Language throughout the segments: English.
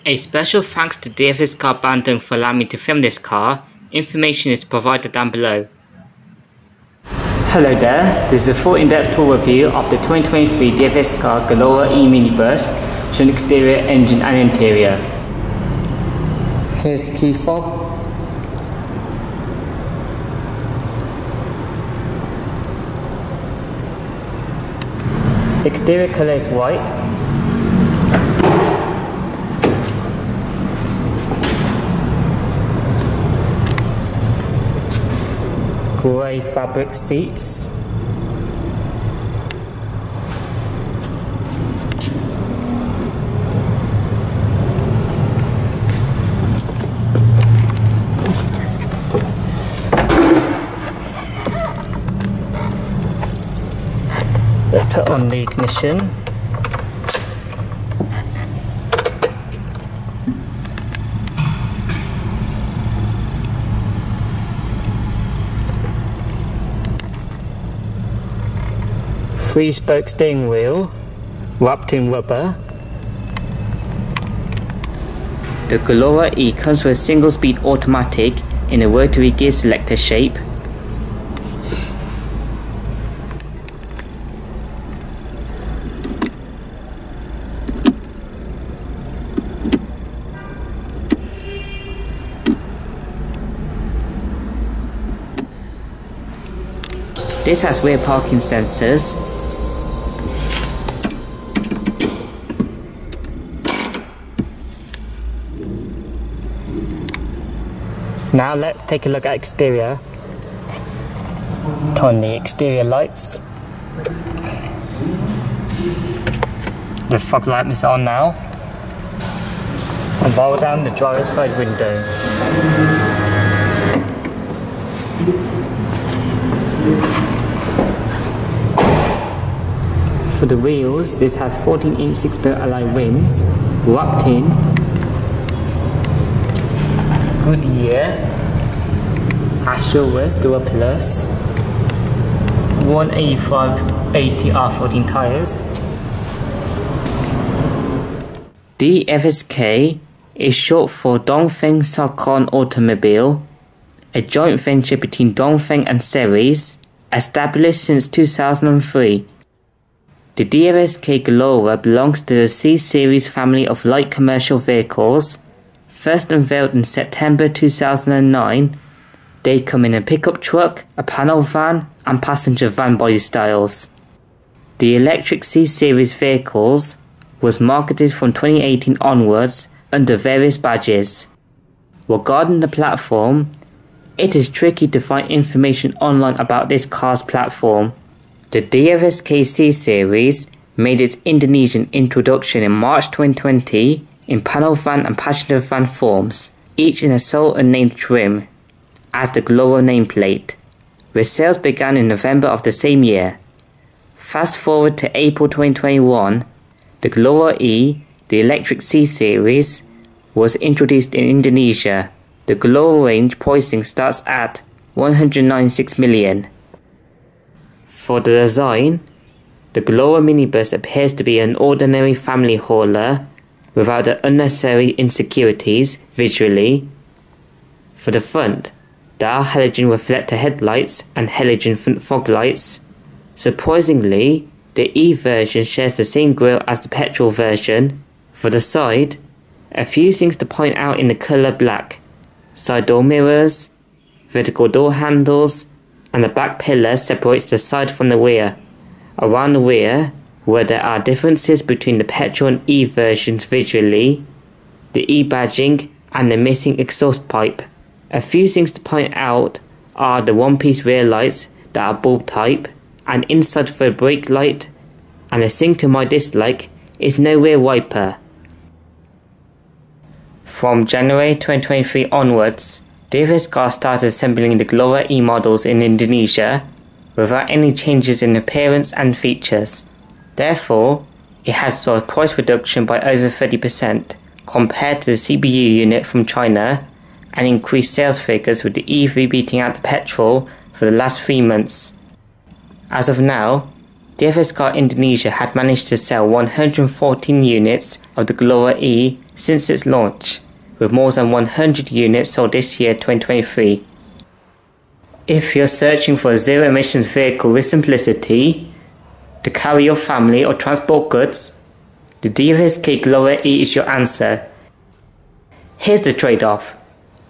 A special thanks to DFSK Bandung for allowing me to film this car. Information is provided down below. Hello there, this is a full in-depth tour review of the 2023 DFSK Gelora E Minibus, showing exterior, engine and interior. Here's the key fob. The exterior colour is white. Grey fabric seats. Let's put on the ignition. Three-spoke steering wheel, wrapped in rubber. The Gelora E comes with a single-speed automatic in a rotary gear selector shape. This has rear parking sensors. Now let's take a look at exterior. Turn the exterior lights. The fog lamp is on now. And roll down the driver's side window. For the wheels, this has 14-inch 6-spoke alloy rims, wrapped in Goodyear Ashurus Dual Plus 185/80 R14 tyres. DFSK is short for Dongfeng Sarkon Automobile, a joint venture between Dongfeng and Series, established since 2003. The DFSK Gelora belongs to the C-Series family of light commercial vehicles. First unveiled in September 2009, they come in a pickup truck, a panel van and passenger van body styles. The electric C-Series vehicles was marketed from 2018 onwards under various badges. Regarding the platform, it is tricky to find information online about this car's platform. The DFSK C-Series made its Indonesian introduction in March 2020 in panel van and passenger van forms, each in a sole unnamed trim, as the Gelora nameplate, where sales began in November of the same year. Fast forward to April 2021, the Gelora E, the electric C-Series, was introduced in Indonesia. The Gelora range pricing starts at 196 million. For the design, the Gelora minibus appears to be an ordinary family hauler without the unnecessary insecurities visually. For the front, there are halogen reflector headlights and halogen front fog lights. Surprisingly, the E version shares the same grille as the petrol version. For the side, a few things to point out in the colour black: side door mirrors, vertical door handles, and the back pillar separates the side from the rear. Around the rear, where there are differences between the petrol and E versions visually, the E badging and the missing exhaust pipe. A few things to point out are the one-piece rear lights that are bulb type, and inside for a brake light, and a thing to my dislike is no rear wiper. From January 2023 onwards, DFSK started assembling the Gelora E models in Indonesia without any changes in appearance and features. Therefore, it has saw a price reduction by over 30% compared to the CBU unit from China, and increased sales figures with the EV beating out the petrol for the last 3 months. As of now, DFSK Indonesia had managed to sell 114 units of the Gelora E since its launch, with more than 100 units sold this year 2023. If you're searching for a zero-emissions vehicle with simplicity to carry your family or transport goods, the DFSK Gelora E is your answer. Here's the trade-off.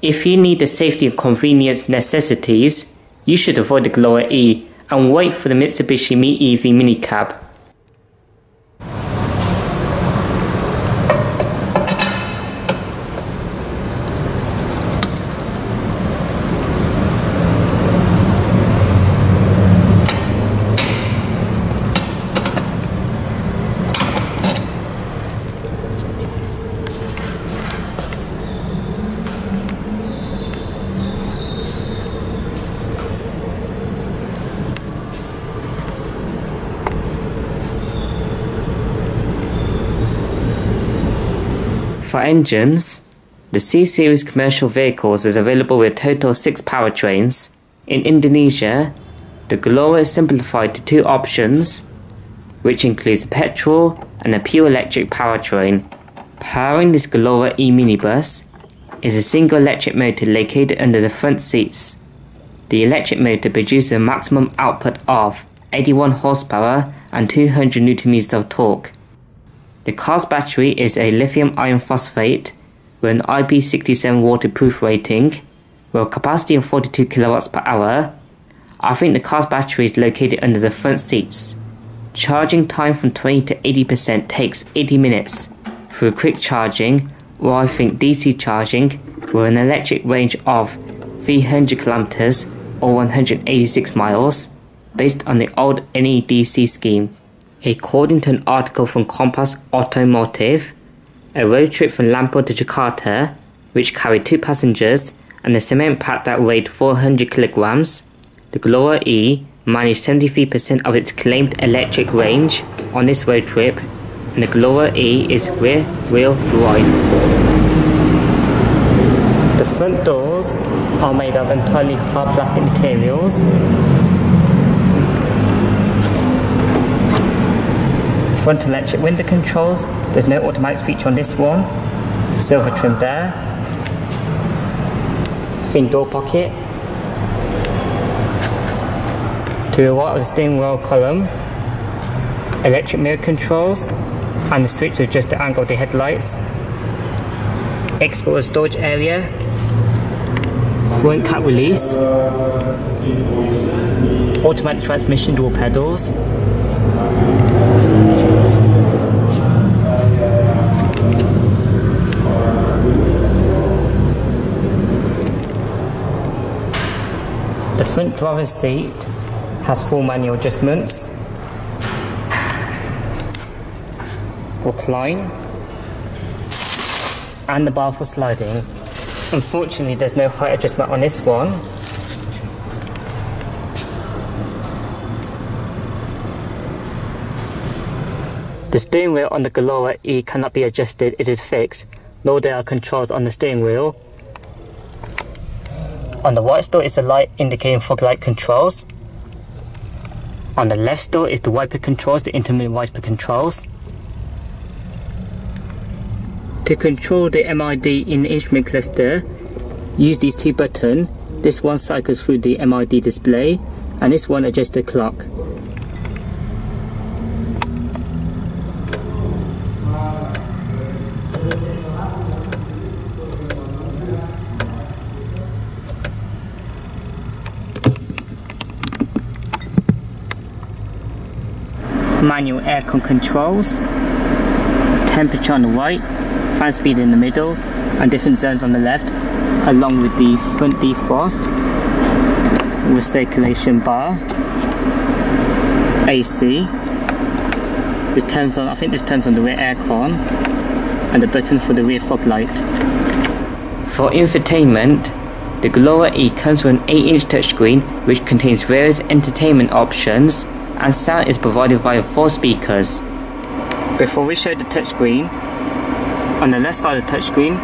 If you need the safety and convenience necessities, you should avoid the Gelora E and wait for the Mitsubishi Mi-EV minicab. For engines, the C-Series commercial vehicles is available with a total of 6 powertrains. In Indonesia, the Gelora is simplified to 2 options, which includes a petrol and a pure electric powertrain. Powering this Gelora E Minibus is a single electric motor located under the front seats. The electric motor produces a maximum output of 81 horsepower and 200 Nm of torque. The car's battery is a lithium iron phosphate with an IP67 waterproof rating with a capacity of 42 kWh. I think the car's battery is located under the front seats. Charging time from 20 to 80% takes 80 minutes through quick charging, or I think DC charging with an electric range of 300 km or 186 miles based on the old NEDC scheme. According to an article from Compass Automotive, a road trip from Lampung to Jakarta, which carried 2 passengers and a cement pack that weighed 400 kilograms, the Gelora E managed 73% of its claimed electric range on this road trip, and the Gelora E is rear-wheel drive. The front doors are made of entirely hard plastic materials. Front electric window controls, there's no automatic feature on this one. Silver trim there. Thin door pocket. To the right of the steering wheel column, electric mirror controls and the switch to adjust the angle of the headlights. Explorer storage area. Front cap release. Automatic transmission, dual pedals. The front driver's seat has full manual adjustments. Recline. And the bar for sliding. Unfortunately, there's no height adjustment on this one. The steering wheel on the Gelora E cannot be adjusted, it is fixed, nor there are controls on the steering wheel. On the right store is the light indicating fog light controls. On the left store is the wiper controls, the intermittent wiper controls. To control the MID in the instrument cluster, use these 2 buttons. This one cycles through the MID display, and this one adjusts the clock. Manual aircon controls, temperature on the right, fan speed in the middle, and different zones on the left, along with the front defrost, with circulation bar, AC. This turns on, I think this turns on the rear aircon, and the button for the rear fog light. For infotainment, the Gelora E comes with an 8-inch touchscreen which contains various entertainment options, and sound is provided via 4 speakers. Before we show the touchscreen, on the left side of the touchscreen,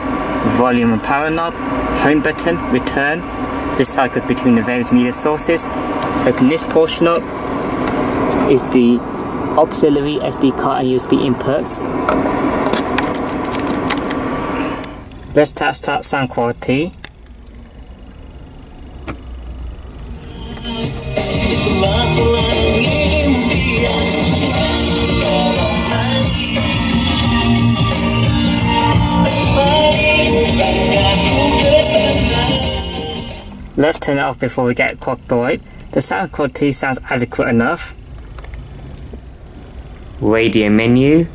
volume and power knob, home button, return. This cycles between the various media sources. Open this portion up is the auxiliary SD card and USB inputs. Let's test out sound quality. Let's turn it off before we get clocked by it. The sound quality sounds adequate enough. Radio menu.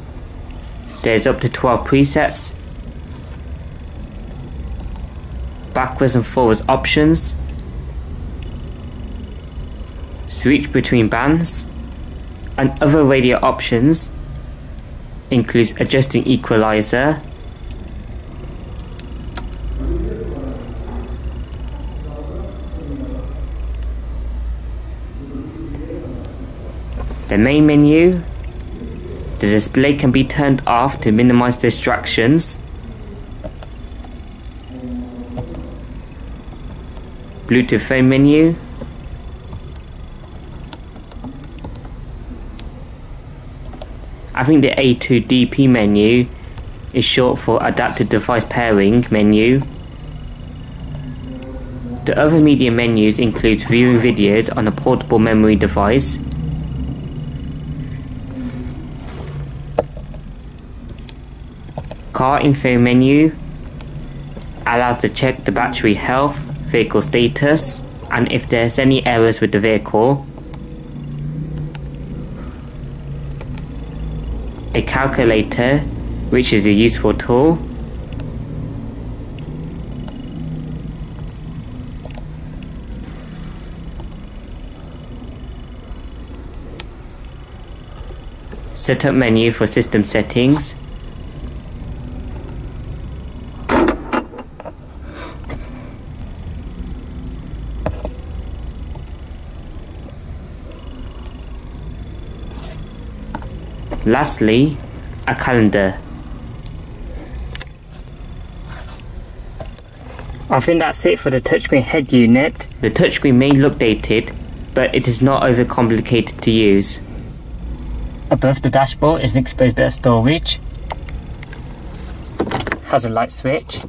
There's up to 12 presets. Backwards and forwards options. Switch between bands. And other radio options includes adjusting equalizer, the main menu. The display can be turned off to minimize distractions. Bluetooth phone menu. I think the A2DP menu is short for adaptive device pairing menu. The other media menus includes viewing videos on a portable memory device. Car info menu allows to check the battery health, vehicle status, and if there's any errors with the vehicle. A calculator, which is a useful tool. Setup menu for system settings. Lastly, a calendar. I think that's it for the touchscreen head unit. The touchscreen may look dated, but it is not overcomplicated to use. Above the dashboard is an exposed bit of storage. Has a light switch.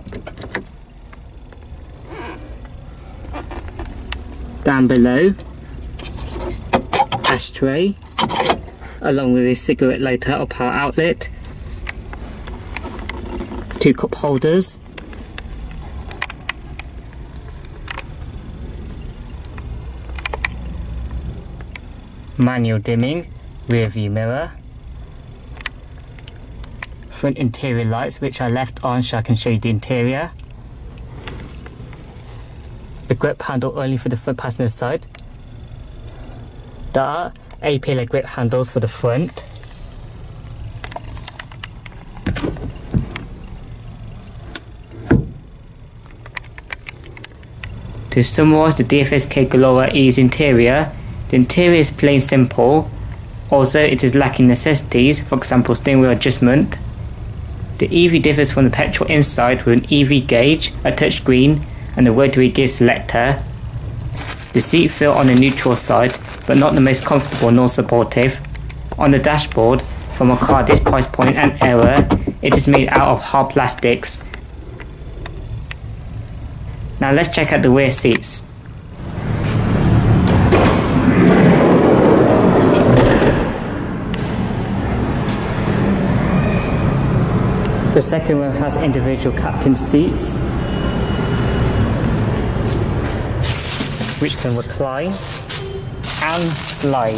Down below, ashtray, along with a cigarette lighter or power outlet, 2 cup holders, manual dimming, rear view mirror, front interior lights which I left on so I can show you the interior, a grip handle only for the front passenger side. There are A-pillar grip handles for the front. To summarise the DFSK Gelora E's interior, the interior is plain simple, although it is lacking necessities, for example steering wheel adjustment. The EV differs from the petrol inside with an EV gauge, a touchscreen and a rotary gear selector. The seat feel on the neutral side, but not the most comfortable nor supportive. On the dashboard, from a car this price point and era, it is made out of hard plastics. Now let's check out the rear seats. The second row has individual captain seats, which can recline and slide.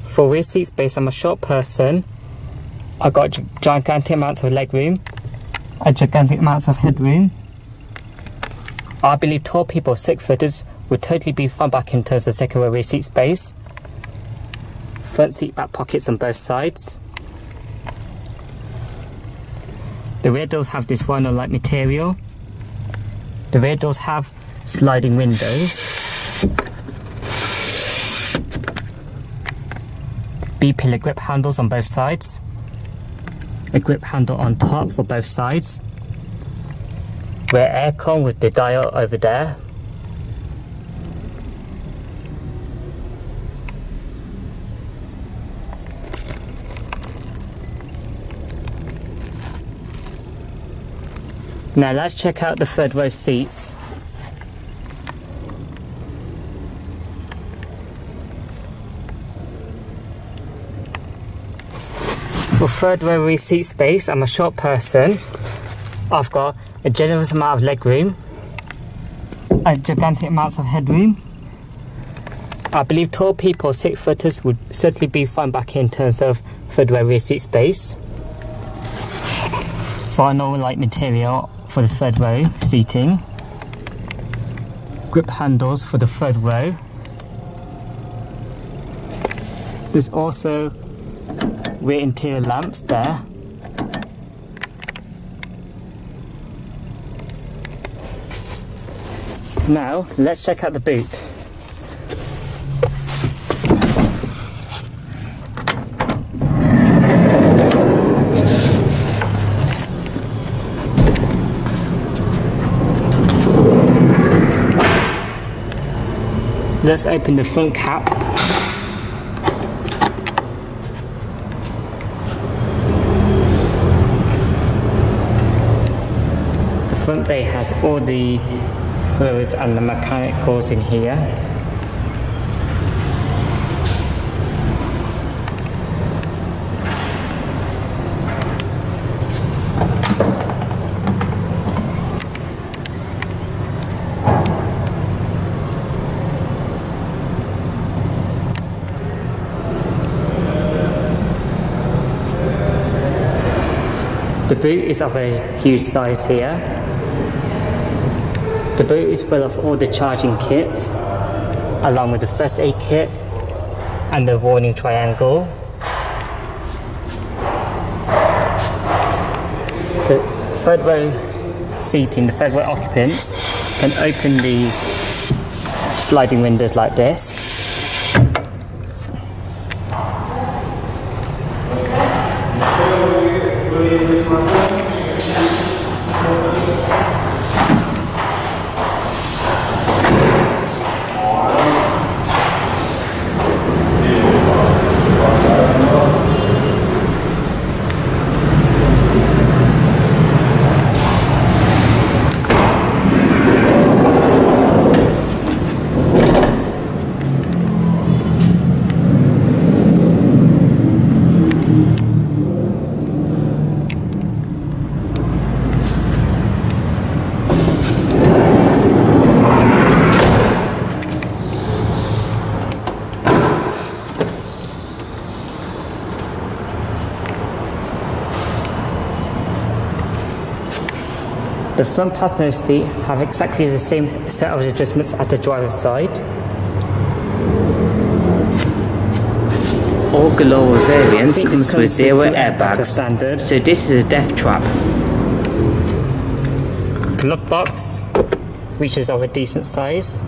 For rear seats, based on my short person, I got gigantic amounts of legroom, a gigantic amounts of headroom. I believe tall people, 6-footers, would totally be fun back in terms of second row rear seat space. Front seat back pockets on both sides. The rear doors have this vinyl-like material. The rear doors have sliding windows. B-pillar grip handles on both sides. a grip handle on top for both sides, rear aircon with the dial over there, now let's check out the third row seats. For third row seat space, I'm a short person. I've got a generous amount of leg room, a gigantic amount of headroom. I believe tall people, 6-footers, would certainly be fine back in terms of third row rear seat space. Vinyl like material for the third row seating. Grip handles for the third row. There's also rear interior lamps there. Now let's check out the boot. Let's open the front cap. The front bay has all the fluids and the mechanicals in here. The boot is of a huge size here. The boot is full of all the charging kits, along with the first aid kit and the warning triangle. The third row seating, the third row occupants can open the sliding windows like this. The front passenger seat have exactly the same set of adjustments as the driver's side. All Gelora variants comes with 0 airbags, so this is a death trap. Glove box, which is of a decent size.